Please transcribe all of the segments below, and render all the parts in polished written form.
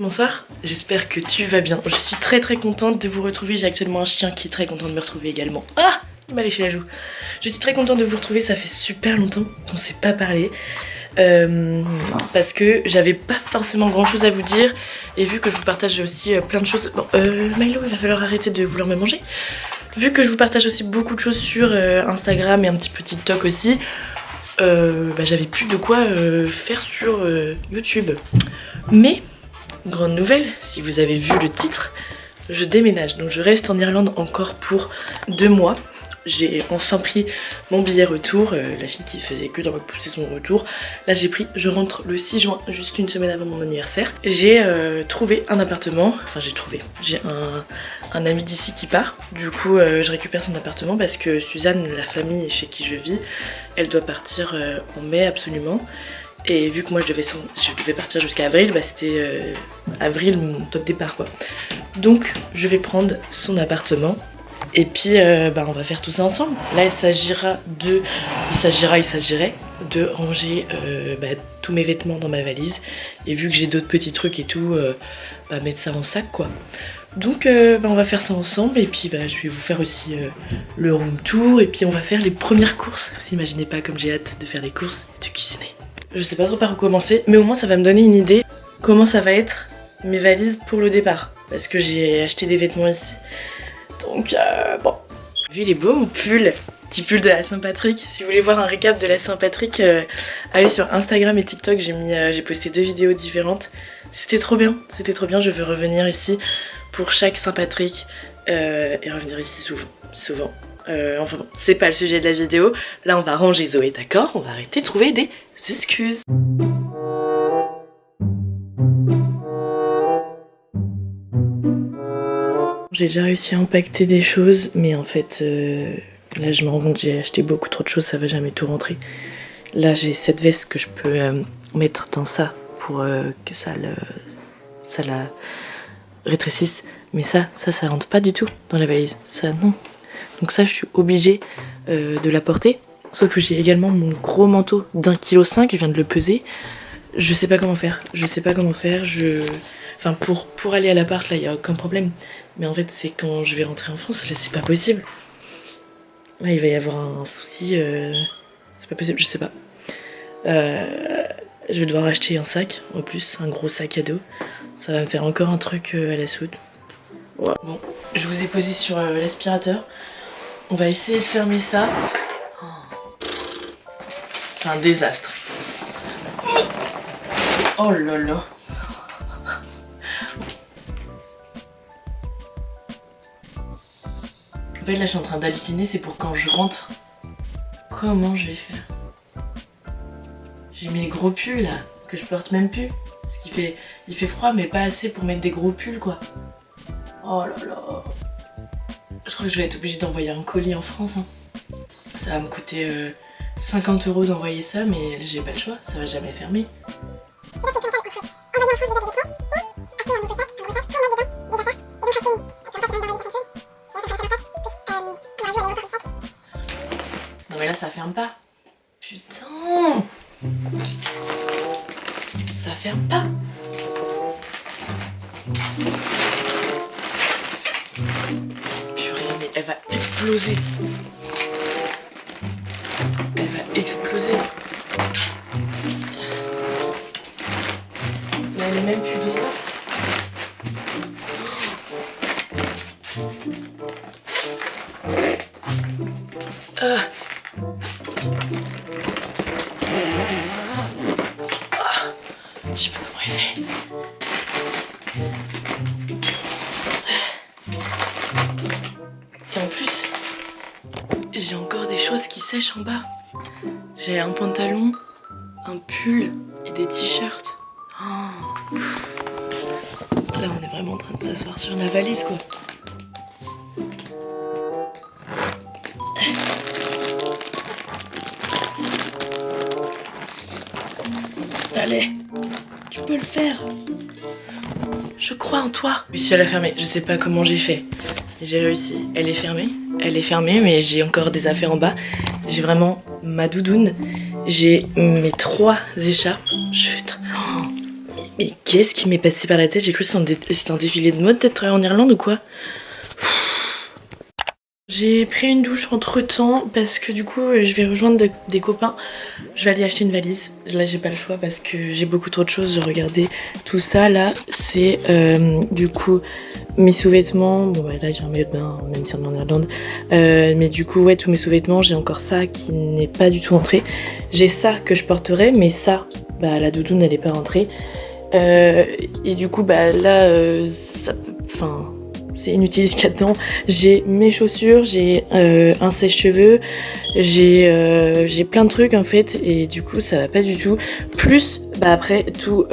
Bonsoir, j'espère que tu vas bien. Je suis très contente de vous retrouver. J'ai actuellement un chien qui est très content de me retrouver également. Ah, il m'a léché la joue. Je suis très contente de vous retrouver, ça fait super longtemps qu'on ne s'est pas parlé. Parce que j'avais pas forcément grand chose à vous dire. Et vu que je vous partage aussi plein de choses... Bon, Milo, il va falloir arrêter de vouloir me manger. Vu que je vous partage aussi beaucoup de choses sur Instagram et un petit peu TikTok aussi, j'avais plus de quoi faire sur YouTube. Mais... grande nouvelle, si vous avez vu le titre, je déménage. Donc je reste en Irlande encore pour 2 mois. J'ai enfin pris mon billet retour, la fille qui faisait que de repousser son retour. Là j'ai pris, je rentre le 6 juin, juste une semaine avant mon anniversaire. J'ai trouvé un appartement, j'ai un ami d'ici qui part. Du coup je récupère son appartement parce que Suzanne, la famille chez qui je vis, elle doit partir en mai absolument. Et vu que moi je devais partir jusqu'à avril, c'était avril mon top départ quoi. Donc je vais prendre son appartement et puis on va faire tout ça ensemble. Là il s'agirait de ranger tous mes vêtements dans ma valise. Et vu que j'ai d'autres petits trucs et tout, mettre ça en sac quoi. Donc on va faire ça ensemble et puis je vais vous faire aussi le room tour et puis on va faire les premières courses. Vous imaginez pas comme j'ai hâte de faire les courses et de cuisiner. Je sais pas trop par où commencer, mais au moins ça va me donner une idée comment ça va être mes valises pour le départ. Parce que j'ai acheté des vêtements ici. Donc bon. Vu il est beau mon pull, petit pull de la Saint-Patrick. Si vous voulez voir un récap de la Saint-Patrick, allez sur Instagram et TikTok, j'ai posté 2 vidéos différentes. C'était trop bien, je veux revenir ici pour chaque Saint-Patrick et revenir ici souvent. Enfin bon, c'est pas le sujet de la vidéo. Là on va ranger Zoé, d'accord? On va arrêter de trouver des excuses. J'ai déjà réussi à empaqueter des choses, mais en fait là je me rends compte que j'ai acheté beaucoup trop de choses, ça va jamais tout rentrer. Là j'ai cette veste que je peux mettre dans ça pour que ça la rétrécisse. Mais ça rentre pas du tout dans la valise, ça non. Donc ça je suis obligée de la porter. Sauf que j'ai également mon gros manteau d'1,5 kg, je viens de le peser. Je sais pas comment faire. Enfin pour aller à l'appart là il y a aucun problème. Mais en fait c'est quand je vais rentrer en France, là c'est pas possible. Là il va y avoir un souci, c'est pas possible, je sais pas. Je vais devoir acheter un sac, en plus un gros sac à dos. Ça va me faire encore un truc à la soude. Ouais. Bon, je vous ai posé sur l'aspirateur. On va essayer de fermer ça. C'est un désastre. Oh là là. En fait là je suis en train d'halluciner, c'est pour quand je rentre. Comment je vais faire? J'ai mis les gros pulls là, que je porte même plus. Parce il fait froid mais pas assez pour mettre des gros pulls quoi. Oh là là. Je crois que je vais être obligée d'envoyer un colis en France. Hein. Ça va me coûter 50 € d'envoyer ça, mais j'ai pas le choix, ça va jamais fermer. Non mais là ça ferme pas. Putain. Ça ferme pas. Purée, mais elle va exploser. Elle va exploser. Mais elle est même plus droite. Je sais pas comment elle fait. Et en plus, j'ai encore des choses qui sèchent en bas. J'ai un pantalon, un pull et des t-shirts. Oh. Là on est vraiment en train de s'asseoir sur la valise quoi. Allez, tu peux le faire. Je crois en toi. Réussi à la fermer, je sais pas comment j'ai fait. J'ai réussi, elle est fermée. elle est fermée, mais j'ai encore des affaires en bas. J'ai vraiment ma doudoune, j'ai mes 3 écharpes. Mais qu'est-ce qui m'est passé par la tête? J'ai cru que c'était un défilé de mode d'être en Irlande ou quoi? J'ai pris une douche entre temps parce que du coup je vais rejoindre des copains. Je vais aller acheter une valise. Là j'ai pas le choix parce que j'ai beaucoup trop de choses. Je regardais tout ça là. C'est du coup mes sous-vêtements. Bon bah là j'ai un maillot de bain même si on est en Irlande. Mais du coup ouais, tous mes sous-vêtements. J'ai encore ça qui n'est pas du tout entré. J'ai ça que je porterai, mais ça, bah la doudoune elle est pas rentrée. Et du coup bah là ça peut... Enfin... c'est inutile ce qu'il y a dedans. J'ai mes chaussures, j'ai un sèche-cheveux, j'ai plein de trucs en fait et du coup ça va pas du tout. Plus bah après tout,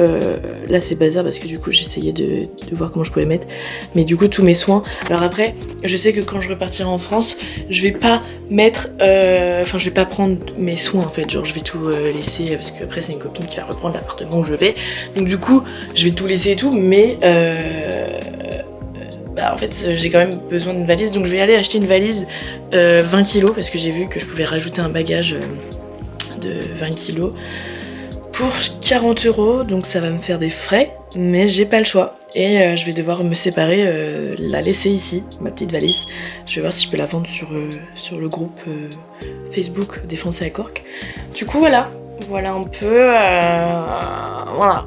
là c'est bazar parce que du coup j'essayais de voir comment je pouvais mettre, mais du coup tous mes soins. Alors après je sais que quand je repartirai en France je vais pas mettre, enfin je vais pas prendre mes soins en fait, genre je vais tout laisser parce que après c'est une copine qui va reprendre l'appartement où je vais, donc du coup je vais tout laisser et tout, mais bah en fait j'ai quand même besoin d'une valise, donc je vais aller acheter une valise 20 kg parce que j'ai vu que je pouvais rajouter un bagage de 20 kg pour 40 €, donc ça va me faire des frais, mais j'ai pas le choix et je vais devoir me séparer, la laisser ici, ma petite valise. Je vais voir si je peux la vendre sur le groupe Facebook des Français à Cork. Du coup voilà un peu, voilà.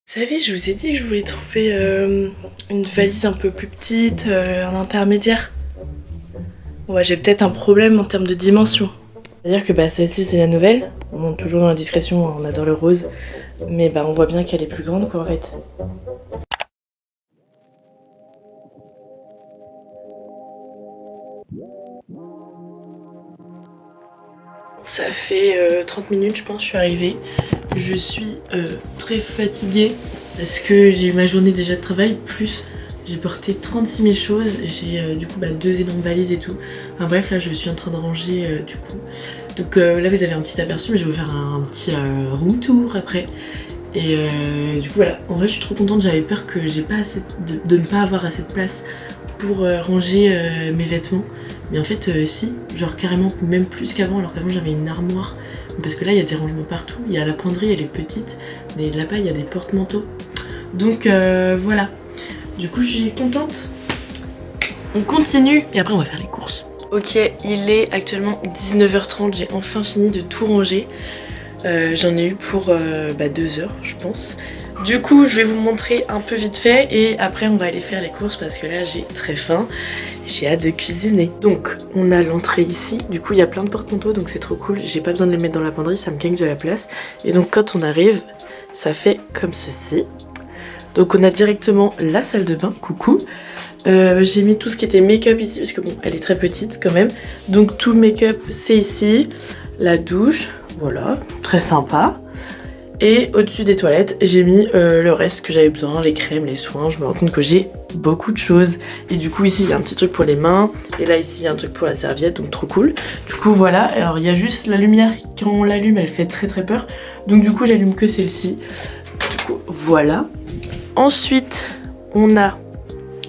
Vous savez, je vous ai dit que je voulais trouver une valise un peu plus petite, un intermédiaire. Ouais, j'ai peut-être un problème en termes de dimension. C'est-à-dire que bah, celle-ci c'est la nouvelle. On monte toujours dans la discrétion, on adore le rose. Mais bah on voit bien qu'elle est plus grande quoi en fait. Ça fait 30 minutes je pense, je suis arrivée. Je suis très fatiguée parce que j'ai eu ma journée déjà de travail, plus j'ai porté 36 000 choses, j'ai du coup 2 énormes valises et tout. Enfin bref, là je suis en train de ranger du coup. Donc là vous avez un petit aperçu, mais je vais vous faire un petit room tour après. Et du coup voilà, en vrai je suis trop contente, j'avais peur que j'ai pas assez de ne pas avoir assez de place pour ranger mes vêtements. Mais en fait si, genre carrément même plus qu'avant, alors qu'avant j'avais une armoire. Parce que là il y a des rangements partout, il y a la penderie, elle est petite, mais là-bas il y a des porte-manteaux. Donc voilà, du coup je suis contente. On continue et après on va faire les courses. Ok, il est actuellement 19h30, j'ai enfin fini de tout ranger. J'en ai eu pour 2 heures je pense. Du coup je vais vous montrer un peu vite fait et après on va aller faire les courses parce que là j'ai très faim. J'ai hâte de cuisiner. Donc on a l'entrée ici, du coup il y a plein de porte-manteaux donc c'est trop cool. J'ai pas besoin de les mettre dans la penderie, ça me gagne de la place. Et donc quand on arrive, ça fait comme ceci. Donc on a directement la salle de bain, coucou. J'ai mis tout ce qui était make-up ici parce que bon elle est très petite quand même. Donc tout le make-up c'est ici. La douche, voilà, très sympa. Et au-dessus des toilettes, j'ai mis le reste que j'avais besoin, les crèmes, les soins. Je me rends compte que j'ai beaucoup de choses. Et du coup ici il y a un petit truc pour les mains. Et là ici il y a un truc pour la serviette, donc trop cool. Du coup voilà, alors il y a juste la lumière, quand on l'allume elle fait très très peur. Donc du coup j'allume que celle-ci. Du coup voilà. Ensuite on a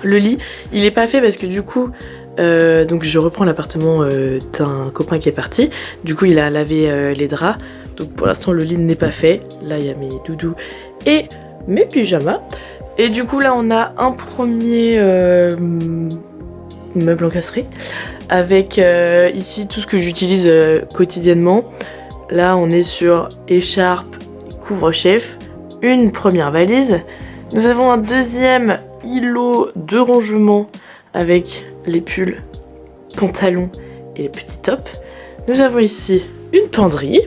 le lit. Il est pas fait parce que du coup... donc je reprends l'appartement d'un copain qui est parti. Du coup il a lavé les draps. Donc pour l'instant le lit n'est pas fait. Là il y a mes doudous et mes pyjamas. Et du coup là on a un premier meuble encastré. Avec ici tout ce que j'utilise quotidiennement. Là on est sur écharpe, couvre-chef. Une première valise. Nous avons un deuxième îlot de rangement avec les pulls, pantalons et les petits tops. Nous avons ici une penderie.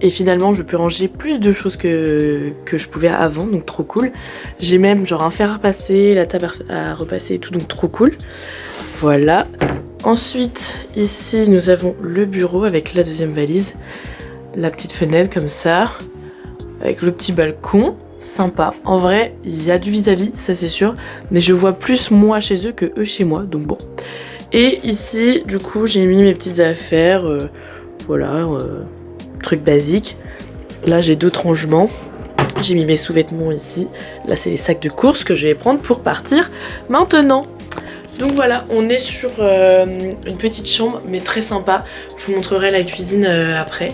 Et finalement je peux ranger plus de choses que je pouvais avant, donc trop cool. J'ai même genre un fer à repasser, la table à repasser et tout, donc trop cool. Voilà. Ensuite ici nous avons le bureau avec la deuxième valise. La petite fenêtre comme ça. Avec le petit balcon. Sympa. En vrai, il y a du vis-à-vis, ça c'est sûr. Mais je vois plus moi chez eux que eux chez moi, donc bon. Et ici, du coup, j'ai mis mes petites affaires. Voilà, truc basique. Là, j'ai d'autres rangements. J'ai mis mes sous-vêtements ici. Là c'est les sacs de courses que je vais prendre pour partir maintenant. Donc voilà, on est sur une petite chambre mais très sympa. Je vous montrerai la cuisine après.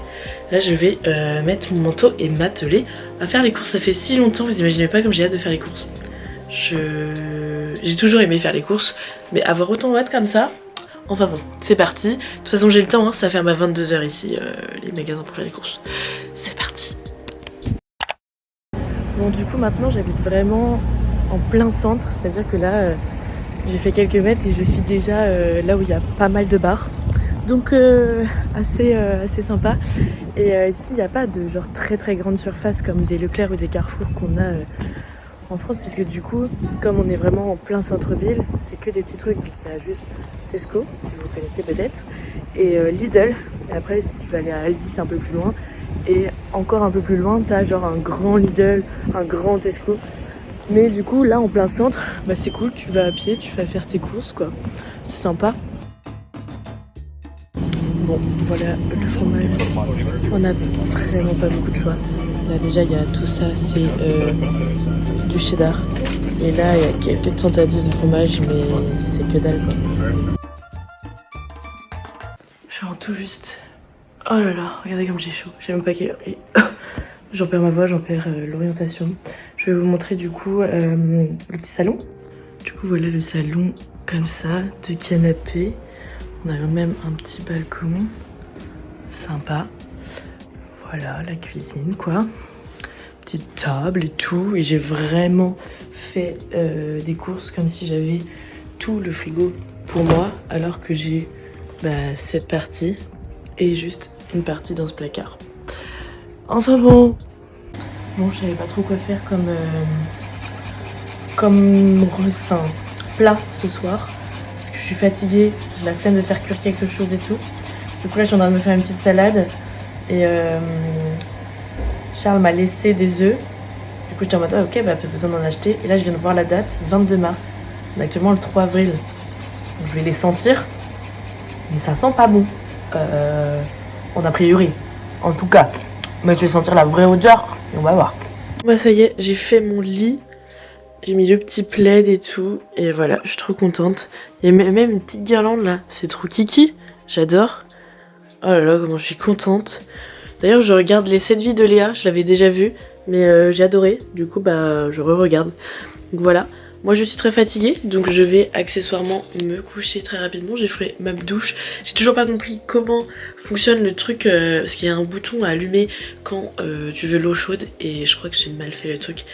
Là je vais mettre mon manteau et m'atteler à faire les courses. Ça fait si longtemps, vous imaginez pas comme j'ai hâte de faire les courses. J'ai toujours aimé faire les courses, mais avoir autant hâte comme ça, enfin bon, c'est parti. De toute façon j'ai le temps, hein, ça ferme à 22 h ici, les magasins pour faire les courses. C'est parti. Bon du coup maintenant j'habite vraiment en plein centre, c'est-à-dire que là j'ai fait quelques mètres et je suis déjà là où il y a pas mal de bars. Donc assez sympa. Et ici il n'y a pas de genre très grande surface comme des Leclerc ou des Carrefour qu'on a en France, puisque du coup, comme on est vraiment en plein centre-ville, c'est que des petits trucs. Donc il y a juste Tesco, si vous connaissez peut-être, et Lidl. Et après, si tu veux aller à Aldi, c'est un peu plus loin. Et encore un peu plus loin, t'as genre un grand Lidl, un grand Tesco. Mais du coup, là, en plein centre, bah c'est cool, tu vas à pied, tu vas faire tes courses, quoi. C'est sympa. Bon, voilà le fromage. On a vraiment pas beaucoup de choix. Là déjà il y a tout ça, c'est du cheddar. Et là il y a quelques tentatives de fromage mais c'est que dalle quoi. Je rentre tout juste. Oh là là, regardez comme j'ai chaud. J'ai même pas quelle heure. J'en perds ma voix, j'en perds l'orientation. Je vais vous montrer du coup le petit salon. Du coup voilà le salon comme ça, de canapé. On a même un petit balcon. Sympa. Voilà, la cuisine, quoi. Petite table et tout. Et j'ai vraiment fait des courses comme si j'avais tout le frigo pour moi, alors que j'ai cette partie et juste une partie dans ce placard. Enfin bon. Bon, je savais pas trop quoi faire comme plat ce soir. Parce que je suis fatiguée, j'ai la flemme de faire cuire quelque chose et tout. Du coup là, je suis en train de me faire une petite salade. Et Charles m'a laissé des œufs. Du coup j'étais en mode ok pas besoin d'en acheter. Et là je viens de voir la date, 22 mars. On est actuellement le 3 avril. Donc je vais les sentir. Mais ça sent pas bon. En a priori. En tout cas. Mais je vais sentir la vraie odeur. Et on va voir. Bah ça y est, j'ai fait mon lit. J'ai mis le petit plaid et tout. Et voilà, je suis trop contente. Il y a même une petite guirlande là. C'est trop kiki. J'adore. Oh là là, comment je suis contente. D'ailleurs, je regarde les 7 vies de Léa, je l'avais déjà vu, mais j'ai adoré. Du coup, je re-regarde. Donc voilà. Moi, je suis très fatiguée, donc je vais accessoirement me coucher très rapidement. J'ai fait ma douche. J'ai toujours pas compris comment fonctionne le truc, parce qu'il y a un bouton à allumer quand tu veux l'eau chaude, et je crois que j'ai mal fait le truc.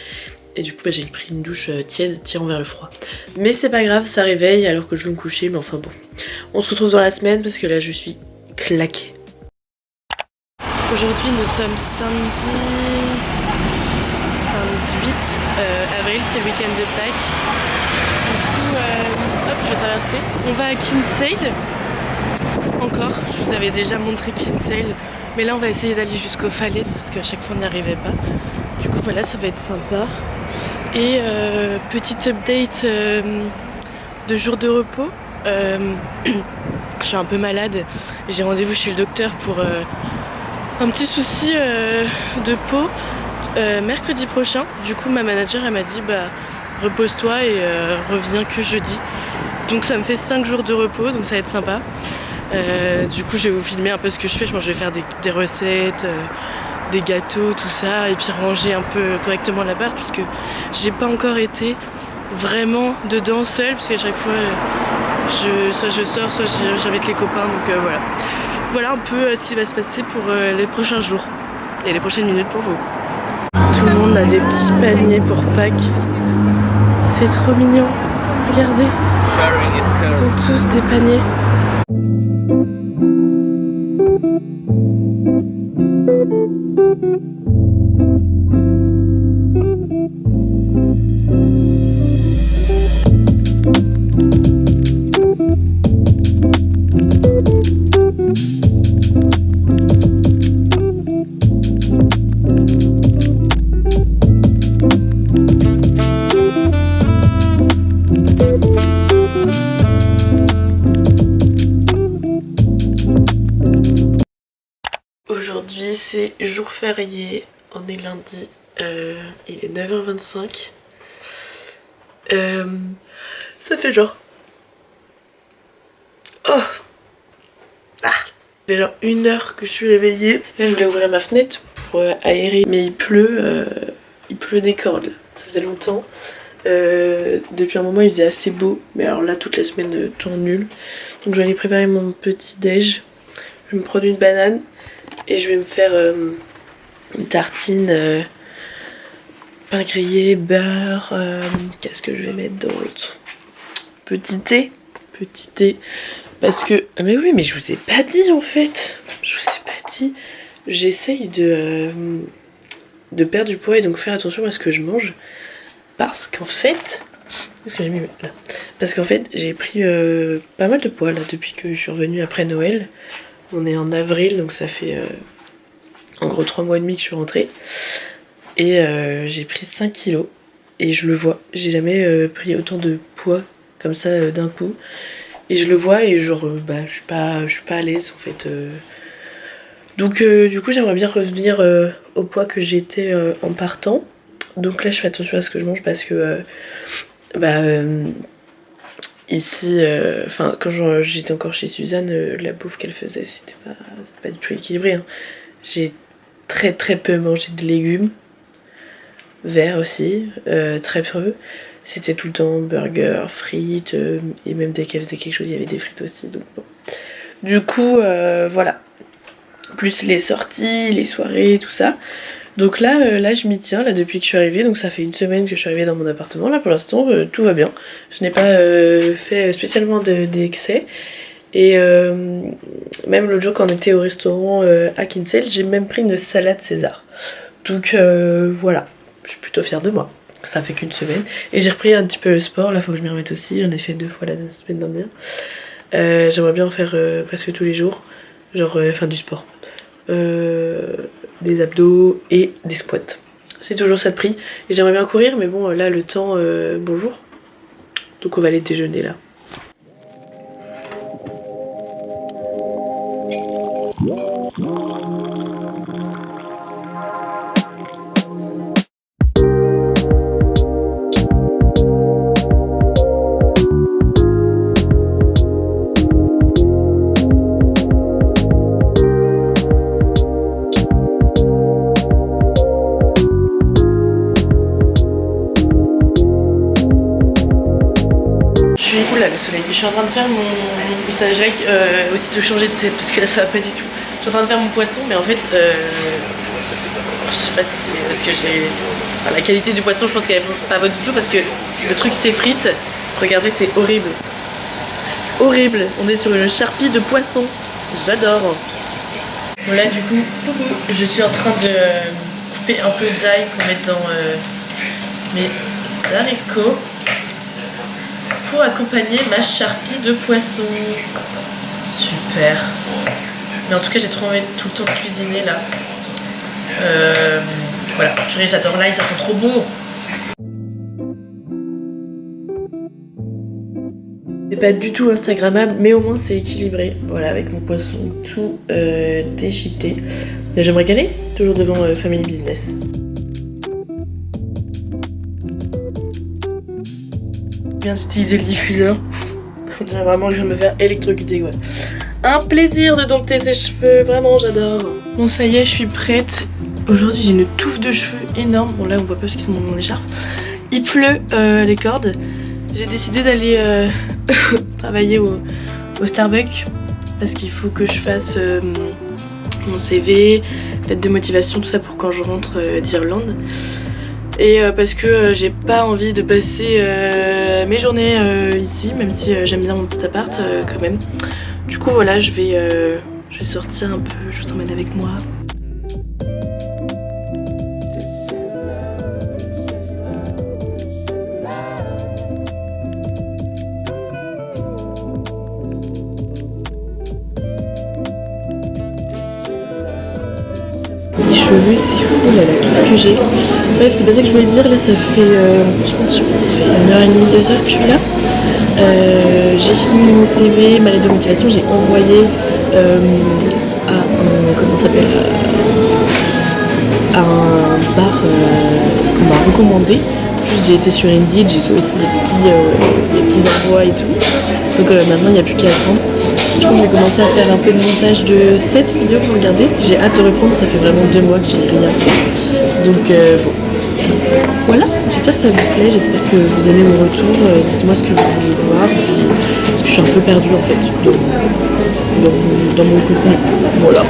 Et du coup, j'ai pris une douche tiède tirant vers le froid. Mais c'est pas grave, ça réveille alors que je vais me coucher, mais enfin bon. On se retrouve dans la semaine, parce que là, je suis claquée. Aujourd'hui nous sommes samedi 8 avril, c'est le week-end de Pâques. Du coup, hop, je vais traverser. On va à Kinsale. Encore, je vous avais déjà montré Kinsale. Mais là on va essayer d'aller jusqu'aux falaises parce qu'à chaque fois on n'y arrivait pas. Du coup voilà, ça va être sympa. Et petite update de jour de repos. Je suis un peu malade. J'ai rendez-vous chez le docteur pour... un petit souci de peau mercredi prochain. Du coup ma manager elle m'a dit repose-toi et reviens que jeudi. Donc ça me fait 5 jours de repos, donc ça va être sympa. Du coup je vais vous filmer un peu ce que je fais. Je vais faire des recettes, des gâteaux, tout ça, et puis ranger un peu correctement l'appart puisque j'ai pas encore été vraiment dedans seule, parce qu'à chaque fois soit je sors, soit j'invite les copains, donc voilà. Voilà un peu ce qui va se passer pour les prochains jours et les prochaines minutes pour vous. Tout le monde a des petits paniers pour Pâques. C'est trop mignon. Regardez. Ils ont tous des paniers. Aujourd'hui c'est jour férié, on est lundi Il est 9h25. Ça fait genre... Oh ah. Ça fait genre 1 heure que je suis réveillée. Là je voulais ouvrir ma fenêtre pour aérer, mais il pleut des cordes là. Ça faisait longtemps. Depuis un moment il faisait assez beau, mais alors là toute la semaine tourne nul. Donc je vais aller préparer mon petit déj. Je vais me prendre une banane et je vais me faire une tartine pain grillé, beurre, qu'est-ce que je vais mettre d'autre? Petit thé, parce que... Ah mais oui, mais je vous ai pas dit en fait, je vous ai pas dit. J'essaye de perdre du poids et donc faire attention à ce que je mange, parce qu'en fait... Qu'est-ce que j'ai mis là? Parce qu'en fait j'ai pris pas mal de poids là depuis que je suis revenue après Noël. On est en avril, donc ça fait en gros 3 mois et demi que je suis rentrée. Et j'ai pris 5 kilos et je le vois, j'ai jamais pris autant de poids comme ça d'un coup, et je le vois et genre je suis pas à l'aise en fait, donc du coup j'aimerais bien revenir au poids que j'étais en partant. Donc là je fais attention à ce que je mange parce que ici, enfin quand j'étais encore chez Suzanne, la bouffe qu'elle faisait c'était pas du tout équilibré, hein. J'ai très peu mangé de légumes verts aussi, très peu. C'était tout le temps burger, frites, et même dès qu'elle faisait quelque chose il y avait des frites aussi, donc bon. Du coup voilà, plus les sorties, les soirées, tout ça. Donc là je m'y tiens là depuis que je suis arrivée, donc ça fait 1 semaine que je suis arrivée dans mon appartement. Là pour l'instant tout va bien, je n'ai pas fait spécialement d'excès. Et même l'autre jour quand on était au restaurant à Kinsale, j'ai même pris une salade César. Donc voilà, je suis plutôt fière de moi. Ça fait qu'1 semaine. Et j'ai repris un petit peu le sport, là faut que je m'y remette aussi. J'en ai fait 2 fois la semaine dernière. J'aimerais bien en faire presque tous les jours. Genre, enfin du sport. Des abdos et des squats. C'est toujours ça de prix. Et j'aimerais bien courir, mais bon là le temps, bonjour. Donc on va aller déjeuner là. Oula le soleil, je suis en train de faire mon... Ça dirait aussi de changer de tête parce que là ça va pas du tout. Je suis en train de faire mon poisson, mais en fait je sais pas si c'est parce que j'ai... Enfin, la qualité du poisson je pense qu'elle est pas bonne du tout parce que le truc s'effrite. Regardez, c'est horrible. Horrible, on est sur une charpie de poisson. J'adore. Bon là du coup, je suis en train de couper un peu d'ail pour mettre dans mes haricots, pour accompagner ma charpie de poisson. Super. Mais en tout cas j'ai trop envie tout le temps de cuisiner là. Voilà, j'adore l'ail, ça sent trop bon. C'est pas du tout instagrammable, mais au moins c'est équilibré. Voilà, avec mon poisson tout déchiqueté. Mais je vais me régaler, toujours devant Family Business. Je viens d'utiliser le diffuseur. On dirait vraiment que je vais me faire électrocuter quoi. Un plaisir de dompter ses cheveux, vraiment j'adore. Bon ça y est, je suis prête. Aujourd'hui j'ai une touffe de cheveux énorme. Bon là on voit pas parce qu'ils sont dans mon écharpe. Il pleut les cordes. J'ai décidé d'aller travailler au Starbucks parce qu'il faut que je fasse mon CV, lettre de motivation, tout ça pour quand je rentre d'Irlande. Et parce que j'ai pas envie de passer mes journées ici, même si j'aime bien mon petit appart quand même. Du coup voilà, je vais sortir un peu, je vous emmène avec moi. Les cheveux c'est fou là, la touffe que j'ai. Bref, c'est pas ça que je voulais dire, là ça fait je pense que ça fait 1h30, 2 heures que je suis là. J'ai fini mon CV, ma lettre de motivation, j'ai envoyé à un, comment ça s'appelle, à un bar qu'on m'a recommandé. Plus j'ai été sur Indeed, j'ai fait aussi des petits envois et tout. Donc maintenant il n'y a plus qu'à attendre. Je crois que je vais commencer à faire un peu de montage de cette vidéo que vous regardez. J'ai hâte de reprendre, ça fait vraiment 2 mois que j'ai rien fait. Donc bon. Voilà, j'espère que ça vous plaît, j'espère que vous aimez mon retour. Dites-moi ce que vous voulez voir, parce que je suis un peu perdue en fait dans mon contenu. Voilà.